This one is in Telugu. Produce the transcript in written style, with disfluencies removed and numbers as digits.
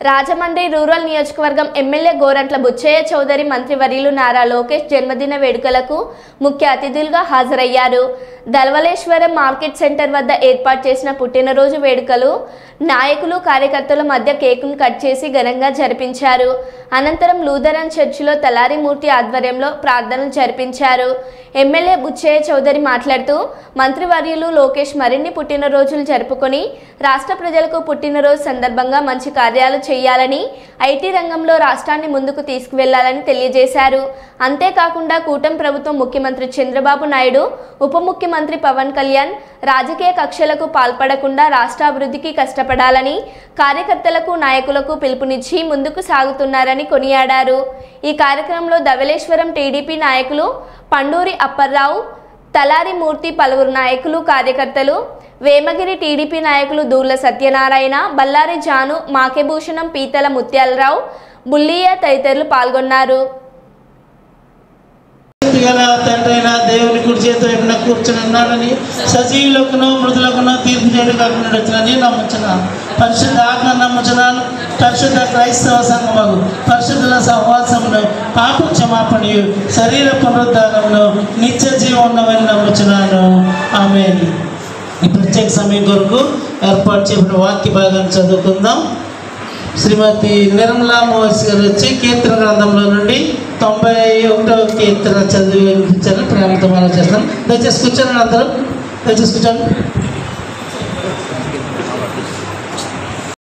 రాజమండ్రి రూరల్ నియోజకవర్గం ఎమ్మెల్యే గోరంట్ల బుచ్చయ్య చౌదరి మంత్రివర్యులు నారా లోకేష్ జన్మదిన వేడుకలకు ముఖ్య అతిథులుగా హాజరయ్యారు. దల్వలేశ్వరం మార్కెట్ సెంటర్ వద్ద ఏర్పాటు చేసిన పుట్టినరోజు వేడుకలు నాయకులు కార్యకర్తల మధ్య కేకును కట్ చేసి ఘనంగా జరిపించారు. అనంతరం లూథరన్ చర్చిలో తలారి మూర్తి ఆధ్వర్యంలో ప్రార్థనలు జరిపించారు. ఎమ్మెల్యే బుచ్చయ్య చౌదరి మాట్లాడుతూ మంత్రివర్యులు లోకేష్ మరిన్ని పుట్టినరోజులు జరుపుకొని రాష్ట్ర ప్రజలకు పుట్టినరోజు సందర్భంగా మంచి కార్యాలు చేయాలని, ఐటీ రంగంలో రాష్ట్రాన్ని ముందుకు తీసుకువెళ్లాలని తెలియజేశారు. అంతేకాకుండా కూటమి ప్రభుత్వం ముఖ్యమంత్రి చంద్రబాబు నాయుడు, ఉప ముఖ్యమంత్రి పవన్ కళ్యాణ్ రాజకీయ కక్షలకు పాల్పడకుండా రాష్ట్ర అభివృద్ధికి కష్టపడాలని కార్యకర్తలకు, నాయకులకు పిలుపునిచ్చి ముందుకు సాగుతున్నారని కొనియాడారు. ఈ కార్యక్రమంలో ధవళేశ్వరం టీడీపీ నాయకులు పండూరి అప్పర్రావు, తలారి మూర్తి, పలువురు నాయకులు, కార్యకర్తలు, వేమగిరి టీడీపీ నాయకులు దూర్ల సత్యనారాయణ, బల్లారి జాను, మాకెభూషణం, పీతల ముత్యాలరావు, బుల్లియ తదితరులు పాల్గొన్నారు. తండ్రైన దేవుని కుడి చేతిలో ఎక్కడ కూర్చొని ఉన్నాడని, సజీవులకును మృతులకును తీర్పు చేయడానికి వచ్చినని నమ్ముచున్నాను. పరిశుద్ధ ఆజ్ఞ నమ్ముచున్నాను. పరిశుద్ధ క్రైస్తవ సంఘము పరిశుద్ధుల సహవాసమును, పాప క్షమాపణయు, శరీర పునరుద్ధానమును, నిత్య జీవం ఉన్నవని నమ్ముచున్నాను. ఆమేన్. ఈ ప్రత్యేక సమయం కొరకు ఏర్పాటు చేసిన వాక్య భాగాన్ని చదువుకుందాం. శ్రీమతి నిర్మలా మోహర్స్ గారు వచ్చి కీర్తన గ్రంథంలో నుండి 91వ కీర్తన చదివి వినిపించాలని ప్రేమతో మనం చేస్తాం. దయచేసి కూర్చోండి, అందరూ దయచేసి కూర్చోండి.